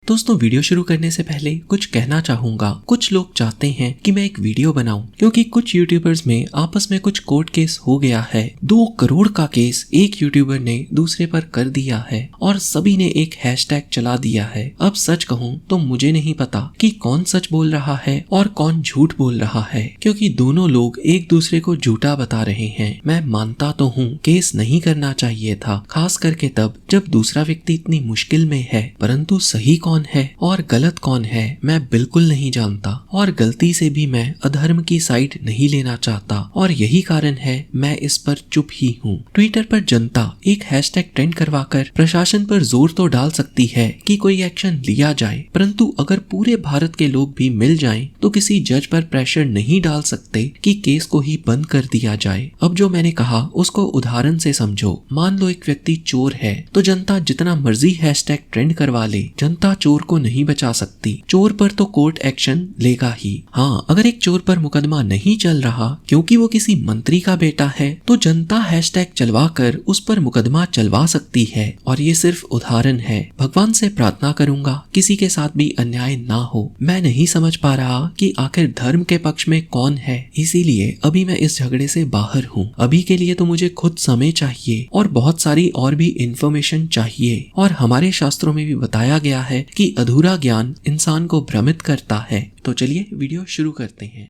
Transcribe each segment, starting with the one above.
दोस्तों वीडियो शुरू करने से पहले कुछ कहना चाहूंगा। कुछ लोग चाहते हैं कि मैं एक वीडियो बनाऊं क्योंकि कुछ यूट्यूबर्स में आपस में कुछ कोर्ट केस हो गया है। 2 करोड़ का केस एक यूट्यूबर ने दूसरे पर कर दिया है और सभी ने एक हैशटैग चला दिया है। अब सच कहूं तो मुझे नहीं पता कि कौन सच बोल रहा है और कौन झूठ बोल रहा है, क्योंकि दोनों लोग एक दूसरे को झूठा बता रहे हैं। मैं मानता तो हूँ केस नहीं करना चाहिए था, खास करके तब जब दूसरा व्यक्ति इतनी मुश्किल में है, परंतु सही कौन है और गलत कौन है मैं बिल्कुल नहीं जानता और गलती से भी मैं अधर्म की साइड नहीं लेना चाहता और यही कारण है मैं इस पर चुप ही हूँ। ट्विटर पर जनता एक हैशटैग ट्रेंड करवाकर प्रशासन पर जोर तो डाल सकती है कि कोई एक्शन लिया जाए, परंतु अगर पूरे भारत के लोग भी मिल जाएं तो किसी जज पर प्रेशर नहीं डाल सकते कि केस को ही बंद कर दिया जाए। अब जो मैंने कहा उसको उदाहरण से समझो। मान लो एक व्यक्ति चोर है तो जनता जितना मर्जी हैशटैग ट्रेंड करवा ले, जनता चोर को नहीं बचा सकती। चोर पर तो कोर्ट एक्शन लेगा ही। हाँ, अगर एक चोर पर मुकदमा नहीं चल रहा क्योंकि वो किसी मंत्री का बेटा है तो जनता हैशटैग चलवा कर उस पर मुकदमा चलवा सकती है। और ये सिर्फ उदाहरण है। भगवान से प्रार्थना करूंगा किसी के साथ भी अन्याय ना हो। मैं नहीं समझ पा रहा कि आखिर धर्म के पक्ष में कौन है, इसीलिए अभी मैं इस झगड़े से बाहर हूँ। अभी के लिए तो मुझे खुद समय चाहिए और बहुत सारी और भी इंफॉर्मेशन चाहिए। और हमारे शास्त्रों में भी बताया गया है कि अधूरा ज्ञान इंसान को भ्रमित करता है। तो चलिए वीडियो शुरू करते हैं।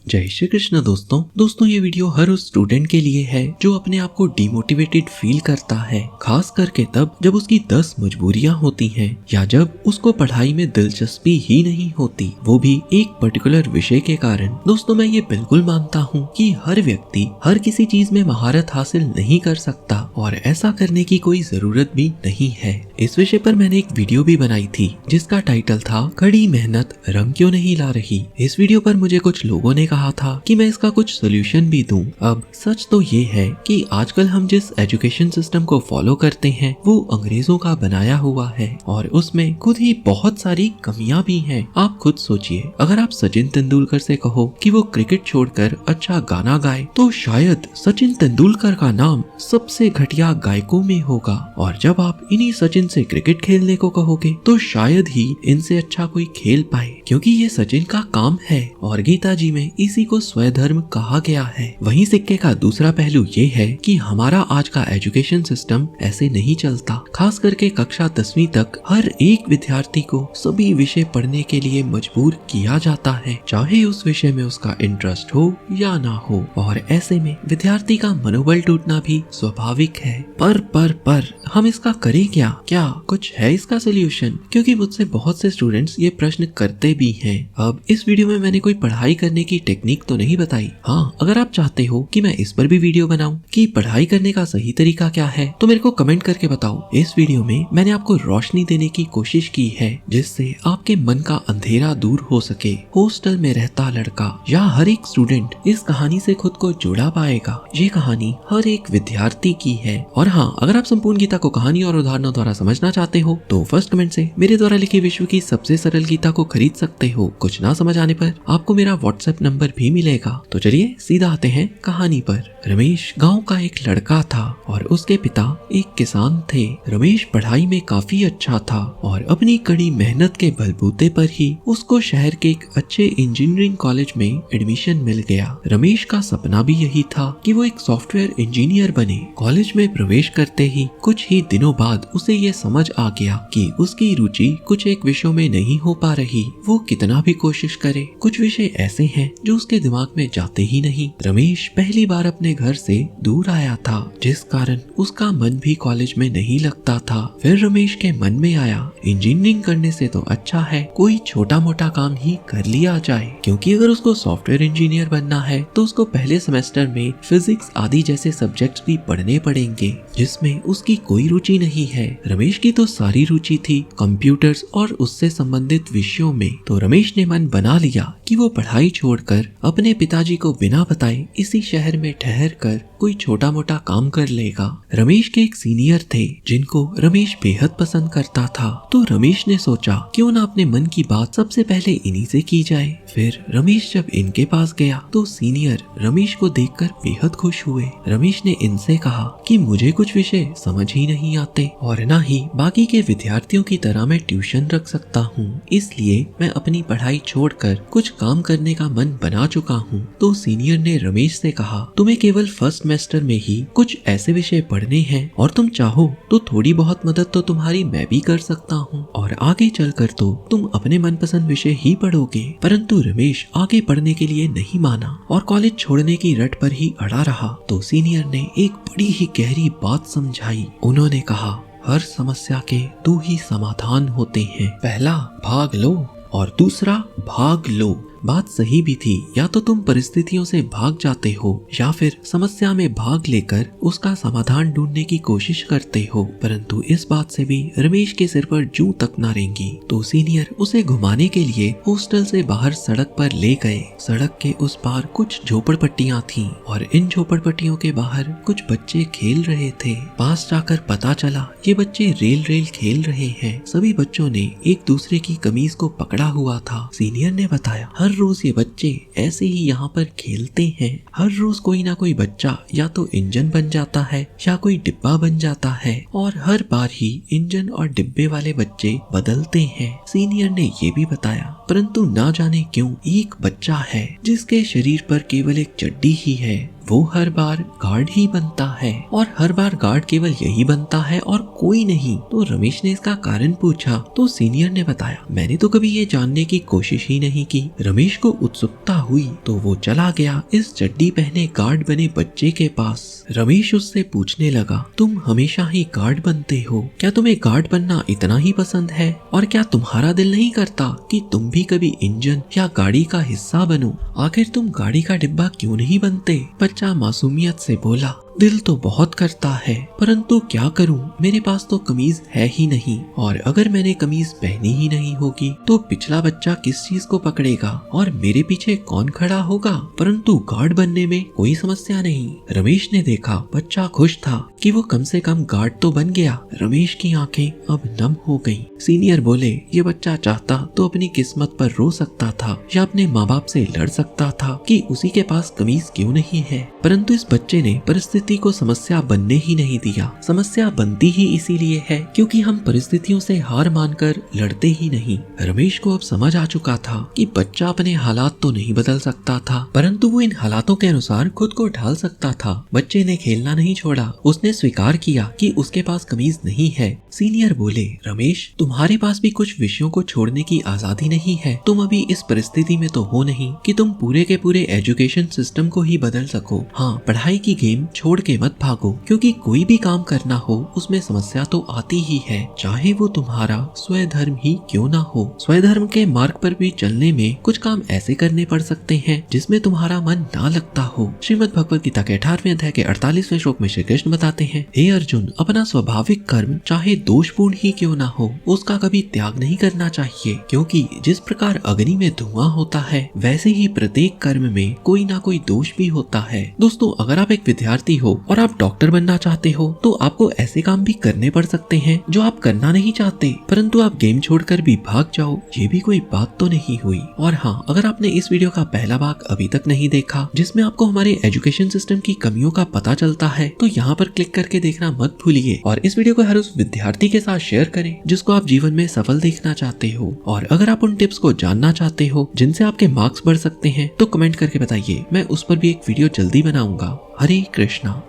जय श्री कृष्ण दोस्तों ये वीडियो हर उस स्टूडेंट के लिए है जो अपने आप को डिमोटिवेटेड फील करता है, खास करके तब जब उसकी 10 मजबूरियां होती हैं या जब उसको पढ़ाई में दिलचस्पी ही नहीं होती, वो भी एक पर्टिकुलर विषय के कारण। दोस्तों मैं ये बिल्कुल मानता हूँ कि हर व्यक्ति हर किसी चीज में महारत हासिल नहीं कर सकता और ऐसा करने की कोई जरूरत भी नहीं है। इस विषय पर मैंने एक वीडियो भी बनाई थी जिसका टाइटल था कड़ी मेहनत रंग क्यों नहीं ला रही। इस वीडियो पर मुझे कुछ लोगों ने कहा था कि मैं इसका कुछ सोल्यूशन भी दूं। अब सच तो ये है कि आजकल हम जिस एजुकेशन सिस्टम को फॉलो करते हैं वो अंग्रेजों का बनाया हुआ है और उसमें खुद ही बहुत सारी कमियां भी हैं। आप खुद सोचिए, अगर आप सचिन तेंदुलकर से कहो कि वो क्रिकेट छोड़कर अच्छा गाना गाए तो शायद सचिन तेंदुलकर का नाम सबसे घटिया गायकों में होगा, और जब आप इन्हीं सचिन से क्रिकेट खेलने को कहोगे तो शायद ही इनसे अच्छा कोई खेल पाए, क्योंकि ये सचिन का काम है। और गीता जी में इसी को स्वधर्म कहा गया है। वहीं सिक्के का दूसरा पहलू ये है कि हमारा आज का एजुकेशन सिस्टम ऐसे नहीं चलता। खास करके कक्षा 10वीं तक हर एक विद्यार्थी को सभी विषय पढ़ने के लिए मजबूर किया जाता है, चाहे उस विषय में उसका इंटरेस्ट हो या ना हो। और ऐसे में विद्यार्थी का मनोबल टूटना भी स्वाभाविक है। पर हम इसका करें क्या? क्या कुछ है इसका सोल्यूशन? क्योंकि मुझसे बहुत से स्टूडेंट्स ये प्रश्न करते भी हैं। अब इस वीडियो में मैंने कोई पढ़ाई करने की टेक्निक तो नहीं बताई। हाँ, अगर आप चाहते हो कि मैं इस पर भी वीडियो बनाऊं कि पढ़ाई करने का सही तरीका क्या है तो मेरे को कमेंट करके बताओ। इस वीडियो में मैंने आपको रोशनी देने की कोशिश की है जिससे आपके मन का अंधेरा दूर हो सके। हॉस्टल में रहता लड़का या हर एक स्टूडेंट इस कहानी से खुद को जोड़ा पाएगा। ये कहानी हर एक विद्यार्थी की है। और हाँ, अगर आप संपूर्ण गीता को कहानी और उदाहरणों द्वारा समझना चाहते हो तो फर्स्ट कमेंट से मेरे द्वारा लिखी विश्व की सबसे सरल गीता को खरीद सकते हो। कुछ ना समझ आने पर आपको मेरा व्हाट्सएप नंबर भी मिलेगा। तो चलिए सीधा आते हैं कहानी पर। रमेश गांव का एक लड़का था और उसके पिता एक किसान थे। रमेश पढ़ाई में काफी अच्छा था और अपनी कड़ी मेहनत के बलबूते पर ही उसको शहर के एक अच्छे इंजीनियरिंग कॉलेज में एडमिशन मिल गया। रमेश का सपना भी यही था कि वो एक सॉफ्टवेयर इंजीनियर बने। कॉलेज में प्रवेश करते ही कुछ ही दिनों बाद उसे ये समझ आ गया कि उसकी रुचि कुछ एक विषयों में नहीं हो पा रही। वो कितना भी कोशिश करे, कुछ विषय ऐसे हैं जो उसके दिमाग में जाते ही नहीं। रमेश पहली बार अपने घर से दूर आया था जिस कारण उसका मन भी कॉलेज में नहीं लगता था। फिर रमेश के मन में आया इंजीनियरिंग करने से तो अच्छा है कोई छोटा मोटा काम ही कर लिया जाए, क्योंकि अगर उसको सॉफ्टवेयर इंजीनियर बनना है तो उसको पहले सेमेस्टर में फिजिक्स आदि जैसे सब्जेक्ट्स भी पढ़ने पड़ेंगे जिसमें उसकी कोई रुचि नहीं है। रमेश की तो सारी रुचि थी कंप्यूटर्स और उससे संबंधित विषयों में। तो रमेश ने मन बना लिया कि वो पढ़ाई छोड़कर जाकर अपने पिताजी को बिना बताए इसी शहर में ठहर कर कोई छोटा मोटा काम कर लेगा। रमेश के एक सीनियर थे जिनको रमेश बेहद पसंद करता था, तो रमेश ने सोचा क्यों ना अपने मन की बात सबसे पहले इन्हीं से की जाए। फिर रमेश जब इनके पास गया तो सीनियर रमेश को देखकर बेहद खुश हुए। रमेश ने इनसे कहा कि मुझे कुछ विषय समझ ही नहीं आते और ना ही बाकी के विद्यार्थियों की तरह मैं ट्यूशन रख सकता हूँ, इसलिए मैं अपनी पढ़ाई छोड़कर कुछ काम करने का मन बना चुका हूँ। तो सीनियर ने रमेश से कहा तुम्हें केवल फर्स्ट सेमेस्टर में ही कुछ ऐसे विषय पढ़ने हैं और तुम चाहो तो थोड़ी बहुत मदद तो तुम्हारी मैं भी कर सकता हूँ और आगे चलकर तो तुम अपने मनपसंद विषय ही पढ़ोगे। परंतु रमेश आगे पढ़ने के लिए नहीं माना और कॉलेज छोड़ने की रट पर ही अड़ा रहा। तो सीनियर ने एक बड़ी ही गहरी बात समझाई। उन्होंने कहा हर समस्या के दो ही समाधान होते हैं, पहला भाग लो और दूसरा भाग लो। बात सही भी थी, या तो तुम परिस्थितियों से भाग जाते हो या फिर समस्या में भाग लेकर उसका समाधान ढूंढने की कोशिश करते हो। परंतु इस बात से भी रमेश के सिर पर जूं तक न रेंगी। तो सीनियर उसे घुमाने के लिए हॉस्टल से बाहर सड़क पर ले गए। सड़क के उस पार कुछ झोपड़पट्टियां थीं और इन झोपड़पट्टियों के बाहर कुछ बच्चे खेल रहे थे। पास जाकर पता चला ये बच्चे रेल खेल रहे हैं। सभी बच्चों ने एक दूसरे की कमीज को पकड़ा हुआ था। सीनियर ने बताया हर रोज ये बच्चे ऐसे ही यहाँ पर खेलते हैं। हर रोज कोई ना कोई बच्चा या तो इंजन बन जाता है या कोई डिब्बा बन जाता है और हर बार ही इंजन और डिब्बे वाले बच्चे बदलते हैं। सीनियर ने ये भी बताया परंतु ना जाने क्यों एक बच्चा है जिसके शरीर पर केवल एक चड्डी ही है, वो हर बार गार्ड ही बनता है और हर बार गार्ड केवल यही बनता है और कोई नहीं। तो रमेश ने इसका कारण पूछा तो सीनियर ने बताया मैंने तो कभी ये जानने की कोशिश ही नहीं की। रमेश को उत्सुकता हुई तो वो चला गया इस चड्डी पहने गार्ड बने बच्चे के पास। रमेश उससे पूछने लगा तुम हमेशा ही गार्ड बनते हो, क्या तुम्हें गार्ड बनना इतना ही पसंद है और क्या तुम्हारा दिल नहीं करता कि तुम भी कभी इंजन या गाड़ी का हिस्सा बनो? आखिर तुम गाड़ी का डिब्बा क्यों नहीं बनते? बच्चा मासूमियत से बोला दिल तो बहुत करता है परंतु क्या करूं, मेरे पास तो कमीज है ही नहीं और अगर मैंने कमीज पहनी ही नहीं होगी तो पिछला बच्चा किस चीज को पकड़ेगा और मेरे पीछे कौन खड़ा होगा? परंतु गार्ड बनने में कोई समस्या नहीं। रमेश ने देखा बच्चा खुश था कि वो कम से कम गार्ड तो बन गया। रमेश की आंखें अब नम हो गईं। सीनियर बोले ये बच्चा चाहता तो अपनी किस्मत पर रो सकता था या अपने माँ बाप से लड़ सकता था कि उसी के पास कमीज क्यों नहीं है, परंतु इस बच्चे ने परिस्थिति को समस्या बनने ही नहीं दिया। समस्या बनती ही इसीलिए है क्योंकि हम परिस्थितियों से हार मानकर लड़ते ही नहीं। रमेश को अब समझ आ चुका था कि बच्चा अपने हालात तो नहीं बदल सकता था परंतु वो इन हालातों के अनुसार खुद को ढाल सकता था। बच्चे ने खेलना नहीं छोड़ा, उसने स्वीकार किया कि उसके पास कमीज नहीं है। सीनियर बोले रमेश तुम्हारे पास भी कुछ विषयों को छोड़ने की आजादी नहीं है। तुम अभी इस परिस्थिति में तो हो नहीं कि तुम पूरे के पूरे एजुकेशन सिस्टम को ही बदल सको। हाँ, पढ़ाई की गेम छोड़ के मत भागो क्योंकि कोई भी काम करना हो उसमें समस्या तो आती ही है, चाहे वो तुम्हारा स्वधर्म ही क्यों ना हो। स्वधर्म के मार्ग पर भी चलने में कुछ काम ऐसे करने पड़ सकते हैं जिसमें तुम्हारा मन ना लगता हो। श्रीमद् भगवत गीता के 18वें अध्याय के 48वें श्लोक में श्री कृष्ण बताते हैं हे अर्जुन अपना स्वाभाविक कर्म चाहे दोषपूर्ण ही क्यों ना हो उसका कभी त्याग नहीं करना चाहिए, क्योंकि जिस प्रकार अग्नि में धुआं होता है वैसे ही प्रत्येक कर्म में कोई ना कोई दोष भी होता है। दोस्तों अगर आप एक विद्यार्थी हो और आप डॉक्टर बनना चाहते हो तो आपको ऐसे काम भी करने पड़ सकते हैं जो आप करना नहीं चाहते, परंतु आप गेम छोड़कर भी भाग जाओ, ये भी कोई बात तो नहीं हुई। और हाँ, अगर आपने इस वीडियो का पहला भाग अभी तक नहीं देखा जिसमें आपको हमारे एजुकेशन सिस्टम की कमियों का पता चलता है तो यहाँ पर क्लिक करके देखना मत भूलिए और इस वीडियो को हर उस विद्यार्थी के साथ शेयर करें जिसको आप जीवन में सफल देखना चाहते हो। और अगर आप उन टिप्स को जानना चाहते हो जिनसे आपके मार्क्स बढ़ सकते हैं तो कमेंट करके बताइए, मैं उस पर भी एक वीडियो जल्दी बनाऊंगा। हरे कृष्णा।